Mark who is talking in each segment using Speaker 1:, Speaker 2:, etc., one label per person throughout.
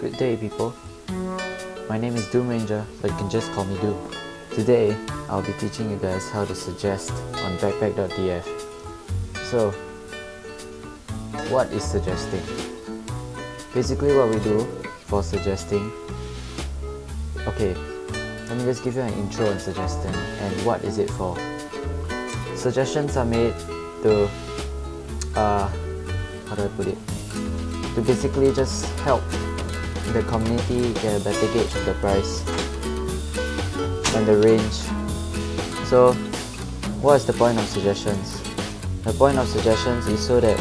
Speaker 1: Good day, people. My name is Doom Ranger, but you can just call me Doom. Today, I'll be teaching you guys how to suggest on backpack.tf. So, what is suggesting? Basically what we do for suggesting, okay, let me just give you an intro on suggesting and what is it for. Suggestions are made to, how do I put it? To basically just help the community get a better gauge of the price and the range. So, what is the point of suggestions? The point of suggestions is so that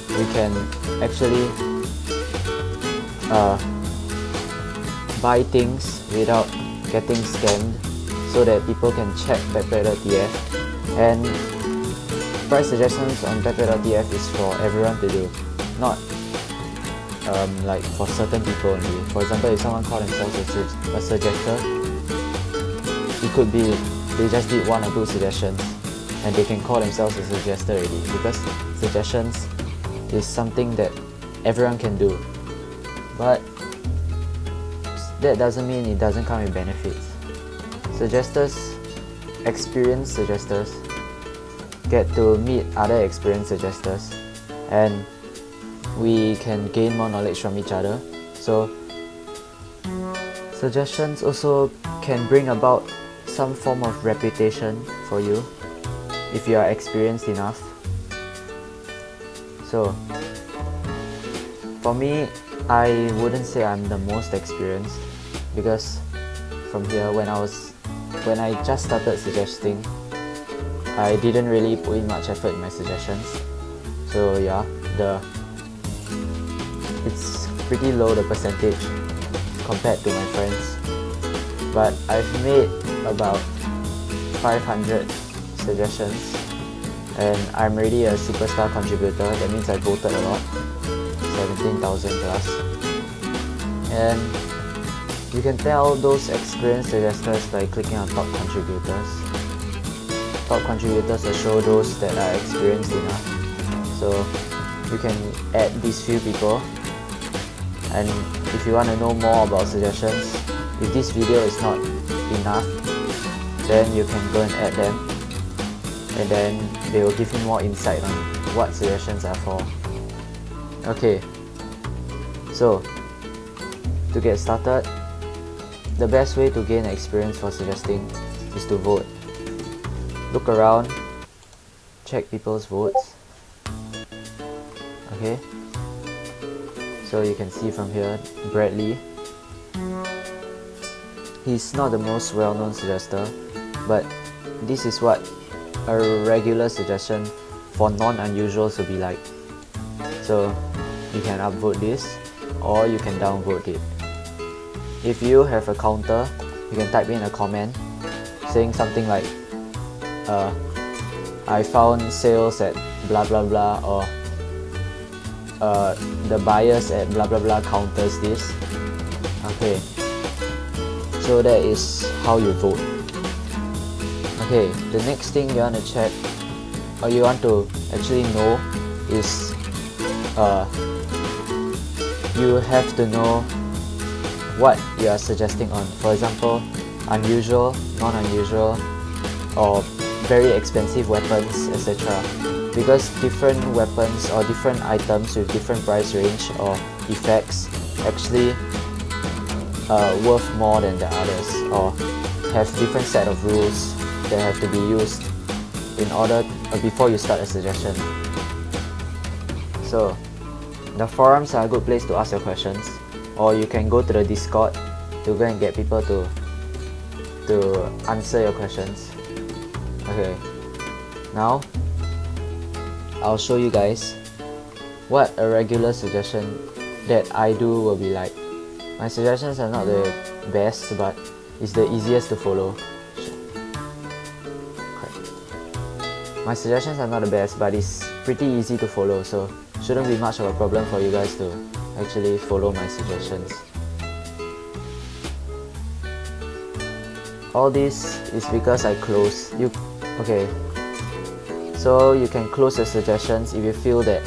Speaker 1: we can actually buy things without getting scammed, so that people can check backpack.tf. And price suggestions on backpack.tf is for everyone to do, not like for certain people only. For example, if someone calls themselves a suggester, it could be they just did 1 or 2 suggestions and they can call themselves a suggester already, because suggestions is something that everyone can do. But that doesn't mean it doesn't come with benefits. Suggesters, experienced suggesters, get to meet other experienced suggesters, and we can gain more knowledge from each other. So suggestions also can bring about some form of reputation for you if you are experienced enough. So for me, I wouldn't say I'm the most experienced, because from here, when I just started suggesting, I didn't really put in much effort in my suggestions. So yeah, it's pretty low, the percentage, compared to my friends. But I've made about 500 suggestions and I'm already a superstar contributor. That means I voted a lot, 17,000 plus. And you can tell those experienced suggesters by clicking on top contributors. Top contributors will show those that are experienced enough. So you can add these few people. And if you want to know more about suggestions, if this video is not enough, then you can go and add them, and then they will give you more insight on what suggestions are for. Okay, so to get started, the best way to gain experience for suggesting is to vote. Look around, check people's votes. Okay, so you can see from here, Bradley. He's not the most well-known suggester, but this is what a regular suggestion for non-unusuals will be like. So you can upvote this, or you can downvote it. If you have a counter, you can type in a comment saying something like, I found sales at blah blah blah, or the buyers at blah blah blah counters this. Okay, so that is how you vote. Okay, the next thing you want to check, or you want to actually know, is you have to know what you are suggesting on. For example, unusual, non-unual, or very expensive weapons, etc. Because different weapons or different items with different price range or effects actually worth more than the others, or have different set of rules that have to be used in order before you start a suggestion. So the forums are a good place to ask your questions, or you can go to the Discord to go and get people to answer your questions. Okay, now I'll show you guys what a regular suggestion that I do will be like. My suggestions are not the best, but it's the easiest to follow. My suggestions are not the best, but it's pretty easy to follow, so shouldn't be much of a problem for you guys to actually follow my suggestions. All this is because I close. Okay, so you can close your suggestions if you feel that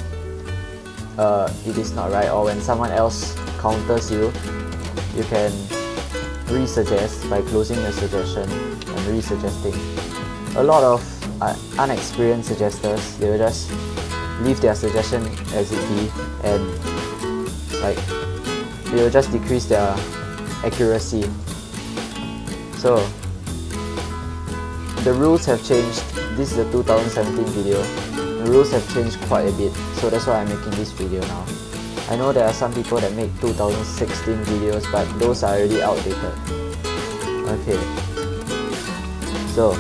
Speaker 1: it is not right, or when someone else counters you, you can resuggest by closing your suggestion and resuggesting. A lot of unexperienced suggesters, they will just leave their suggestion as it be, and like they will just decrease their accuracy. So the rules have changed. This is a 2017 video. The rules have changed quite a bit, so that's why I'm making this video now. I know there are some people that make 2016 videos, but those are already outdated. Okay, so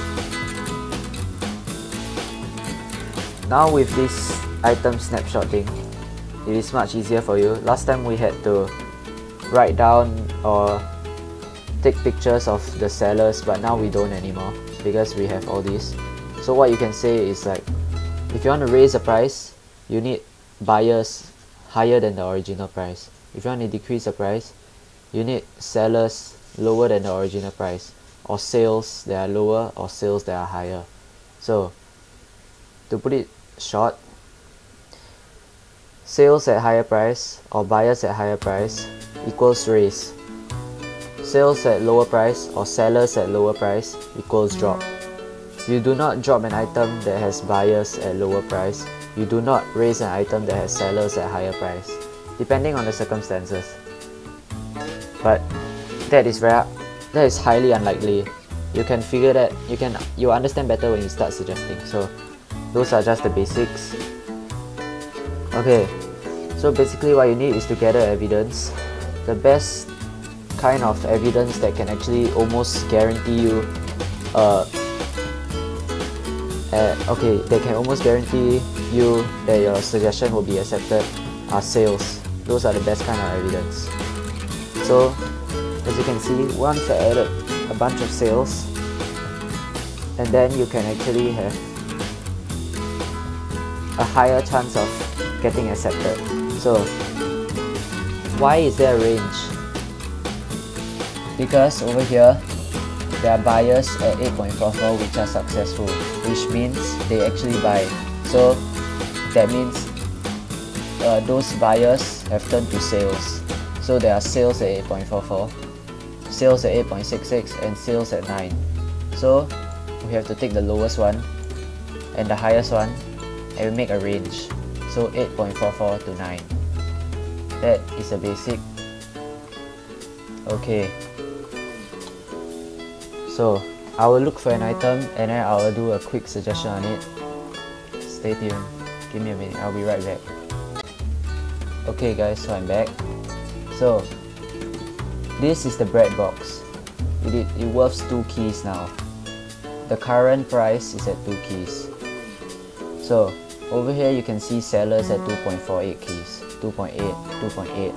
Speaker 1: now with this item snapshot thing, it is much easier for you. Last time we had to write down or take pictures of the sellers, but now we don't anymore because we have all these. So what you can say is like, if you want to raise the price, you need buyers higher than the original price. If you want to decrease the price, you need sellers lower than the original price, or sales that are lower or sales that are higher. So to put it short, sales at higher price or buyers at higher price equals raise. Sales at lower price or sellers at lower price equals drop. You do not drop an item that has buyers at lower price. You do not raise an item that has sellers at higher price, depending on the circumstances. But that is highly unlikely. You can figure that, you understand better when you start suggesting. So those are just the basics. Okay, so basically what you need is to gather evidence. The best kind of evidence that can actually almost guarantee you that can almost guarantee you that your suggestion will be accepted are sales. Those are the best kind of evidence. So as you can see, once I added a bunch of sales, and then you can actually have a higher chance of getting accepted. So why is there a range? Because over here there are buyers at 8.44 which are successful, which means they actually buy. So that means those buyers have turned to sales. So there are sales at 8.44, sales at 8.66, and sales at 9. So we have to take the lowest one and the highest one, and we make a range. So 8.44 to 9. That is a basic. Okay. So I will look for an item and then I will do a quick suggestion on it. Stay tuned. Give me a minute. I'll be right back. Okay guys, so I'm back. So this is the bread box. It worths 2 keys now. The current price is at 2 keys. So over here you can see sellers at 2.48 keys, 2.8, 2.8.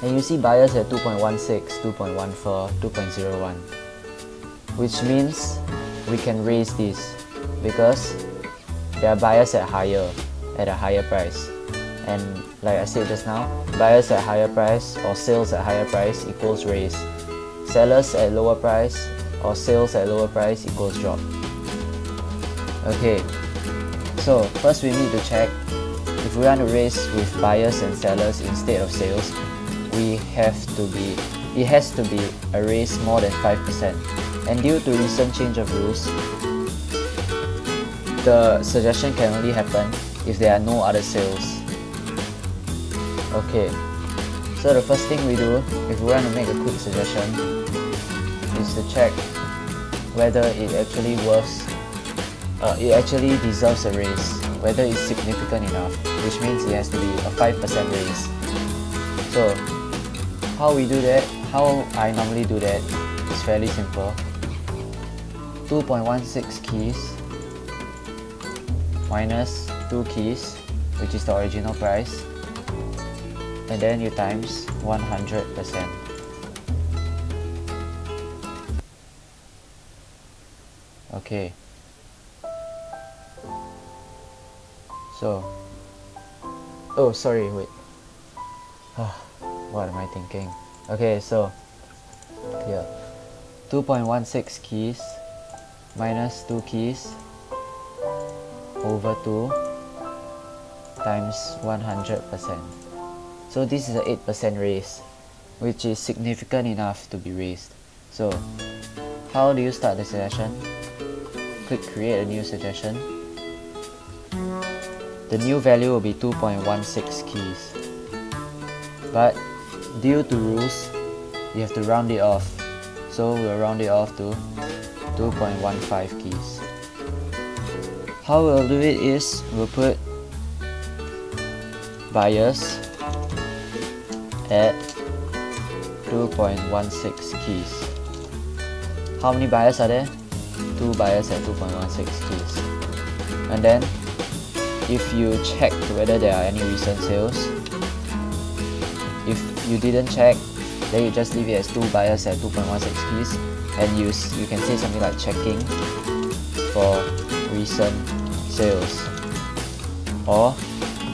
Speaker 1: And you see buyers at 2.16, 2.14, 2.01. Which means we can raise this because there are buyers at a higher price. And like I said just now, buyers at higher price or sales at higher price equals raise. Sellers at lower price or sales at lower price equals drop. Okay, so first we need to check if we want to raise with buyers and sellers instead of sales. It has to be a raise more than 5%. And due to recent change of rules, the suggestion can only happen if there are no other sales. Okay, so the first thing we do if we want to make a quick suggestion is to check whether it actually deserves a raise, whether it's significant enough, which means it has to be a 5% raise. So how I normally do that is fairly simple. 2.16 keys minus 2 keys, which is the original price, and then you times 100%. Okay. So, oh sorry, wait. What am I thinking? Okay, so here 2.16 keys minus 2 keys over 2 times 100%. So this is an 8% raise, which is significant enough to be raised. So how do you start the suggestion? Click create a new suggestion. The new value will be 2.16 keys. But due to rules, you have to round it off. So we'll round it off to 2.15 keys. How we'll do it is we'll put buyers at 2.16 keys. How many buyers are there? 2 buyers at 2.16 keys. And then if you check whether there are any recent sales, if you didn't check, then you just leave it as 2 buyers at 2.16 keys, and you can say something like checking for recent sales. Or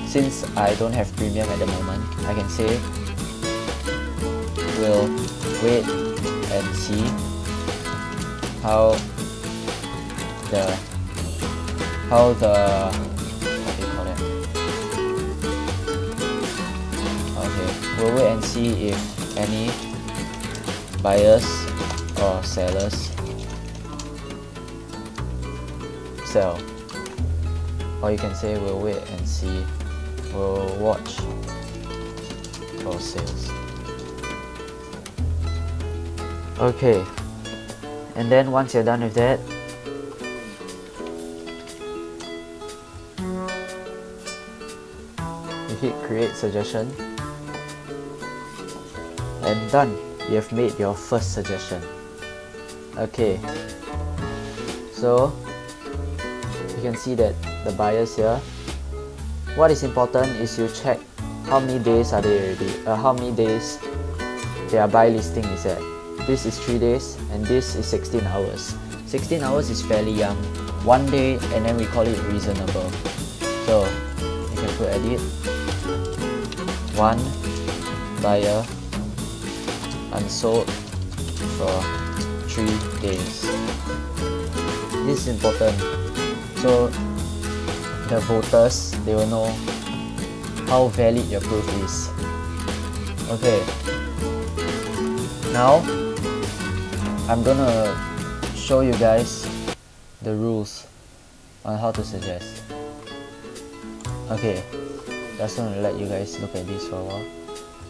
Speaker 1: since I don't have premium at the moment, I can say we'll wait and see how the what do you call that? Okay, we'll wait and see if any buyers or sellers sell. Or you can say we'll wait and see, we'll watch for sales. Okay, and then once you're done with that, you hit create suggestion, and done. You have made your first suggestion. Okay, so you can see that the buyers here, what is important is you check how many days are they already, how many days their buy listing is at. This is 3 days and this is 16 hours. 16 hours is fairly young. 1 day and then we call it reasonable. So you can put edit. 1 buyer unsold for 3 days. This is important. So the voters, they will know how valid your proof is. Okay. Now I'm gonna show you guys the rules on how to suggest. Okay, just want to let you guys look at this for a while.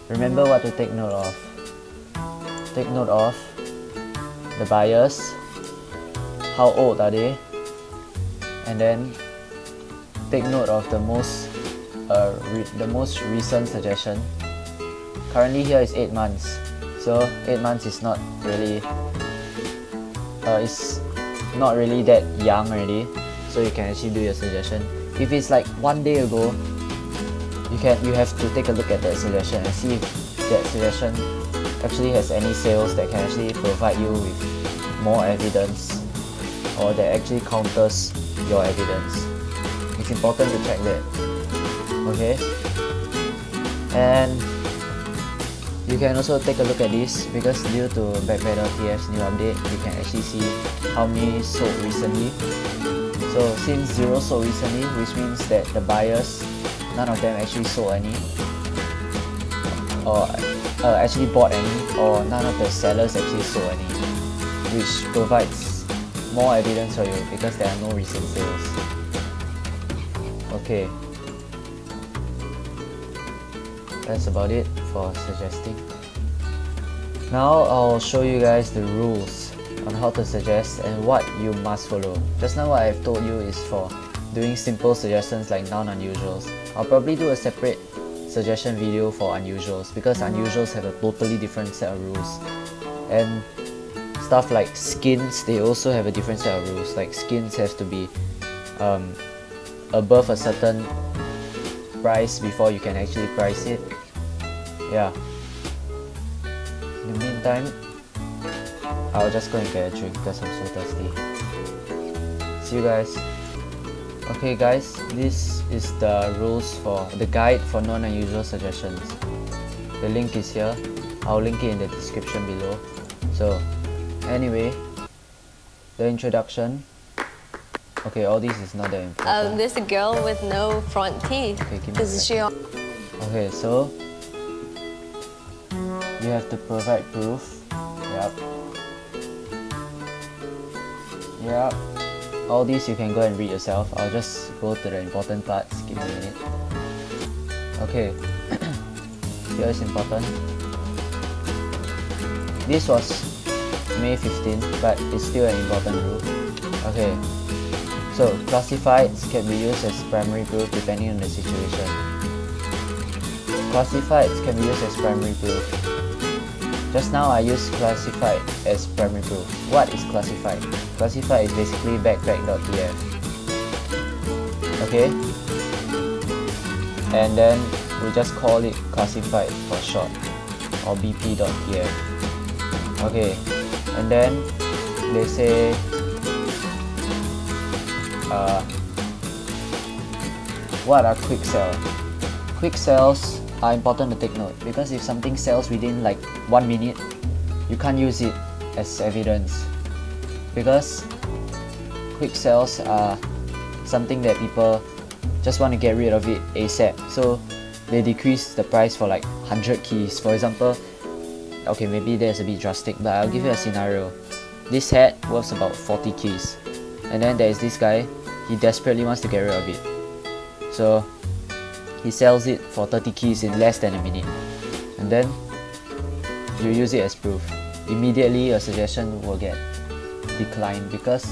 Speaker 1: Remember what to take note of. Take note of the buyers, how old are they, and then take note of the most recent suggestion. Currently here is 8 months, so 8 months is not really it's not really that young already, so you can actually do your suggestion. If it's like 1 day ago, you have to take a look at that suggestion and see if that suggestion actually has any sales that can actually provide you with more evidence, or that actually counters your evidence. It's important to check that. Okay, and you can also take a look at this, because due to backpack.tf's new update, you can actually see how many sold recently. So since 0 sold recently, which means that the buyers, none of them actually sold any, or actually bought any, or none of the sellers actually sold any, which provides more evidence for you because there are no recent sales. Okay, that's about it for suggesting. Now I'll show you guys the rules on how to suggest and what you must follow. Just now what I've told you is for doing simple suggestions like non-unusuals. I'll probably do a separate suggestion video for unusuals, because unusuals have a totally different set of rules. And stuff like skins, they also have a different set of rules. Like skins has to be above a certain price before you can actually price it. Yeah. In the meantime, I'll just go and get a drink because I'm so thirsty. See you guys. Okay guys, this is the rules for the guide for non-unusual suggestions. The link is here. I'll link it in the description below. So anyway, the introduction. Okay, all this is not that important.
Speaker 2: There's a girl with no front teeth.
Speaker 1: Okay, give me a
Speaker 2: Is she on?
Speaker 1: Okay, so you have to provide proof. Yep. All these you can go and read yourself. I'll just go to the important parts. Give me a minute. Okay. Here is important. This was May 15, but it's still an important rule. Okay. So classifieds can be used as primary proof depending on the situation. Classifieds can be used as primary proof. Just now I used classified as primary proof. What is classified? Classified is basically backpack.tf. Okay? And then we just call it classified for short, or bp.tf. Okay, and then they say what are quick sell? Quick sales are important to take note because if something sells within like 1 minute, you can't use it as evidence because quick sales are something that people just want to get rid of it ASAP, so they decrease the price for like 100 keys. For example, okay, maybe that's a bit drastic, but I'll give you a scenario. This hat worth about 40 keys, and then there is this guy, he desperately wants to get rid of it, so he sells it for 30 keys in less than a minute, and then you use it as proof. Immediately your suggestion will get declined because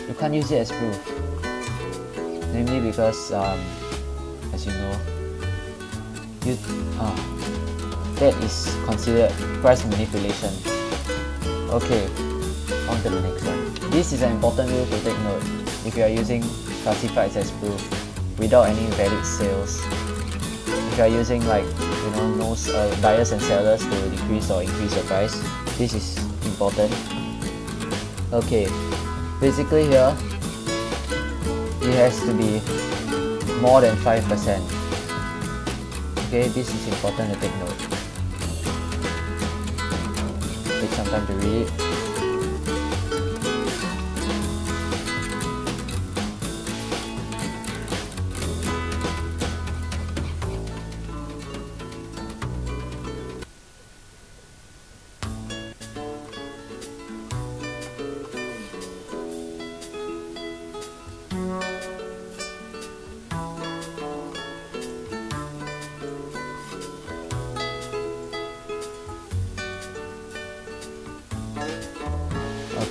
Speaker 1: you can't use it as proof, namely because as you know, that is considered price manipulation. Okay, on to the next one. This is an important rule to take note if you are using classifieds as proof without any valid sales. If you are using like no buyers and sellers to decrease or increase your price, this is important. Okay, basically here it has to be more than 5%. Okay, this is important to take note. Take some time to read it.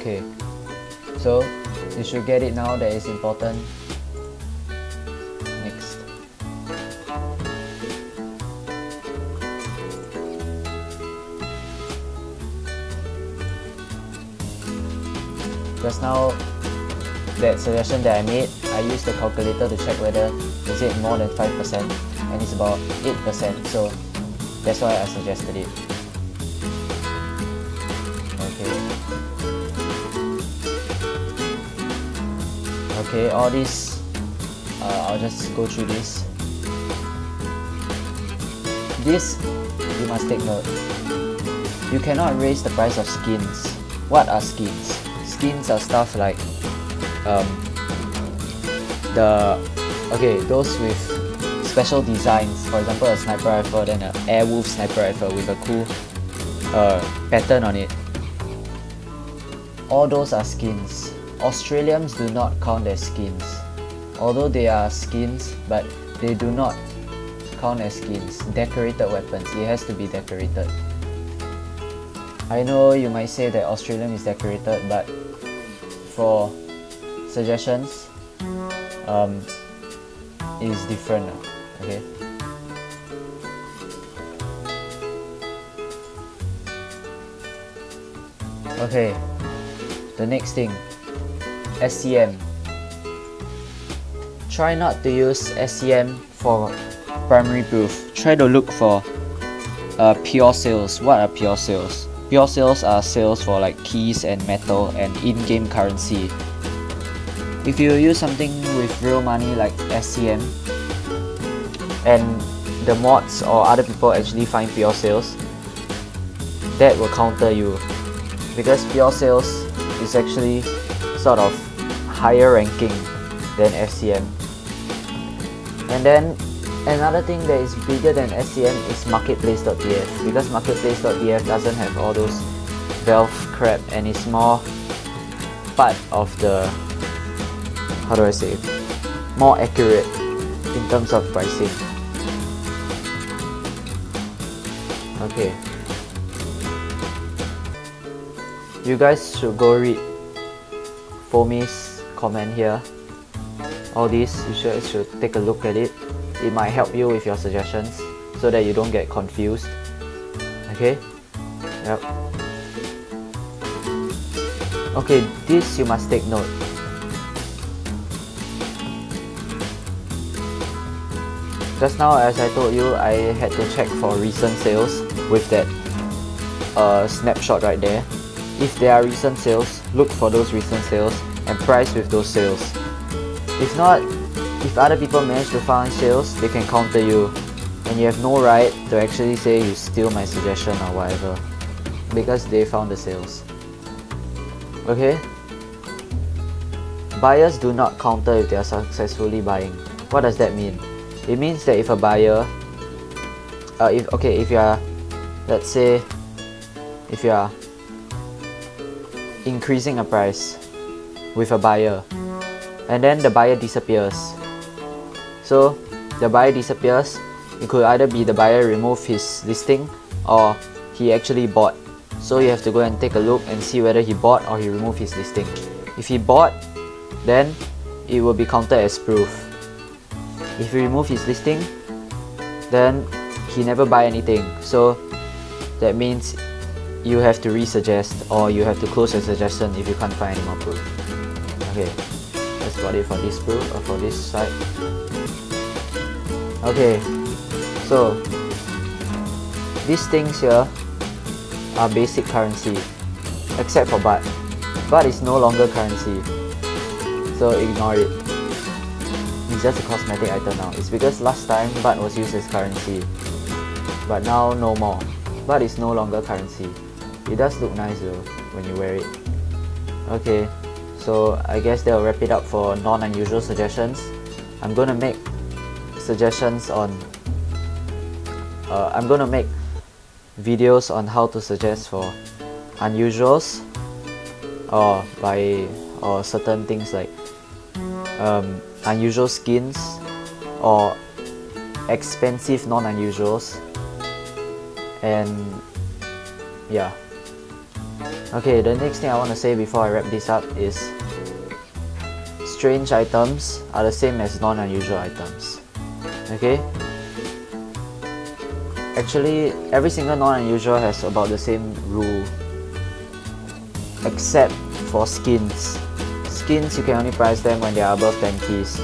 Speaker 1: Okay, so you should get it now. That is important. Next. Just now, that suggestion that I made, I used the calculator to check whether is it more than 5%, and it's about 8%, so that's why I suggested it. Okay, all this, I'll just go through this. This, you must take note. You cannot raise the price of skins. What are skins? Skins are stuff like those with special designs. For example, a sniper rifle, then an Airwolf sniper rifle with a cool pattern on it. All those are skins. Australians do not count as skins. Although they are skins, but they do not count as skins. Decorated weapons, it has to be decorated. I know you might say that Australian is decorated, but for suggestions, it is different. Okay. Okay. The next thing. SCM. Try not to use SCM for primary proof. Try to look for pure sales. What are pure sales? Pure sales are sales for like keys and metal and in-game currency. If you use something with real money like SCM and the mods or other people actually find pure sales, that will counter you, because pure sales is actually sort of higher ranking than SCM. And then Another thing that is bigger than SCM is marketplace.tf, because marketplace.tf doesn't have all those Valve crap and it's more part of the, how do I say it, more accurate in terms of pricing. Okay, you guys should go read Fomi's comment here. All this, you should take a look at it. It might help you with your suggestions so that you don't get confused. Okay? Yep. Okay, this you must take note. Just now, as I told you, I had to check for recent sales with that snapshot right there. If there are recent sales, look for those recent sales and price with those sales. If not, if other people manage to find sales, they can counter you, and you have no right to actually say you steal my suggestion or whatever, because they found the sales. Okay? Buyers do not counter if they are successfully buying. What does that mean? It means that if a buyer, if you are, let's say, if you are increasing a price with a buyer, and then the buyer disappears. So the buyer disappears, it could either be the buyer removed his listing or he actually bought. So you have to go and take a look and see whether he bought or he removed his listing. If he bought, then it will be counted as proof. If he removed his listing, then he never buy anything. So that means you have to resuggest or you have to close your suggestion if you can't find any more proof. Okay, that's about it for this proof or for this side. Okay, so these things here are basic currency except for baht. Baht is no longer currency, so ignore it. It's just a cosmetic item now. It's because last time baht was used as currency, but now no more. Baht is no longer currency. It does look nice though when you wear it. Okay, so I guess that will wrap it up for non-unusual suggestions. I'm gonna make suggestions on I'm gonna make videos on how to suggest for unusuals or certain things like unusual skins or expensive non-unusuals, and yeah. Okay, the next thing I want to say before I wrap this up is strange items are the same as non-unusual items. Okay? Actually, every single non-unusual has about the same rule, except for skins. Skins, you can only price them when they are above 10 keys.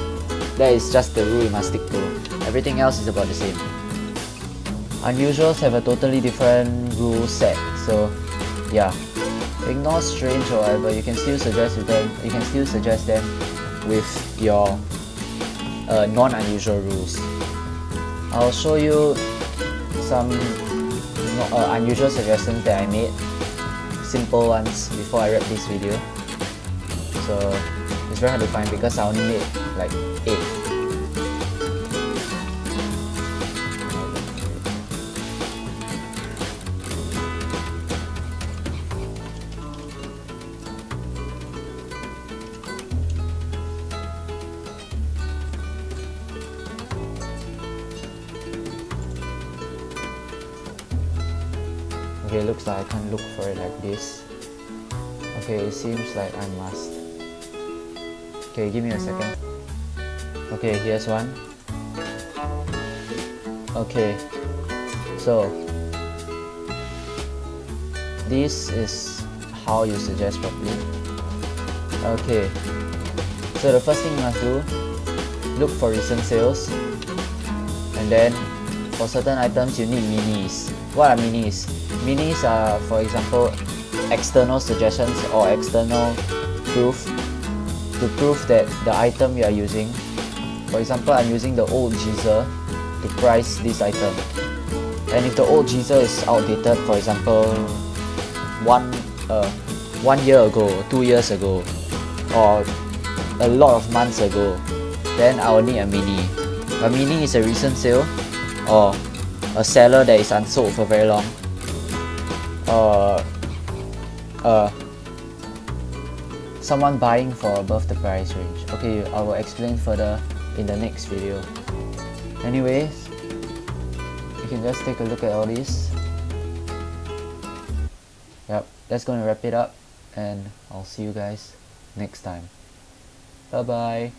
Speaker 1: That is just the rule you must stick to. Everything else is about the same. Unusuals have a totally different rule set, so yeah. Ignore strange or whatever, you can still suggest with them. You can still suggest them with your non-unusual rules. I'll show you some unusual suggestions that I made, simple ones, before I wrap this video. So it's very hard to find because I only made like 8. Okay, looks like I can't look for it like this. Okay, it seems like I must. Okay, give me a second. Okay, here's one. Okay, so this is how you suggest properly. Okay, so the first thing you must do, look for recent sales, and then for certain items you need minis. What are minis? Minis are, for example, external suggestions or external proof to prove that the item you are using. For example, I'm using the old Geezer to price this item, and if the old Geezer is outdated, for example, one year ago, 2 years ago, or a lot of months ago, then I will need a mini. But meaning is a recent sale, or a seller that is unsold for very long, or someone buying for above the price range. Okay, I will explain further in the next video. Anyways, you can just take a look at all this. Yep, that's gonna wrap it up, and I'll see you guys next time. Bye bye.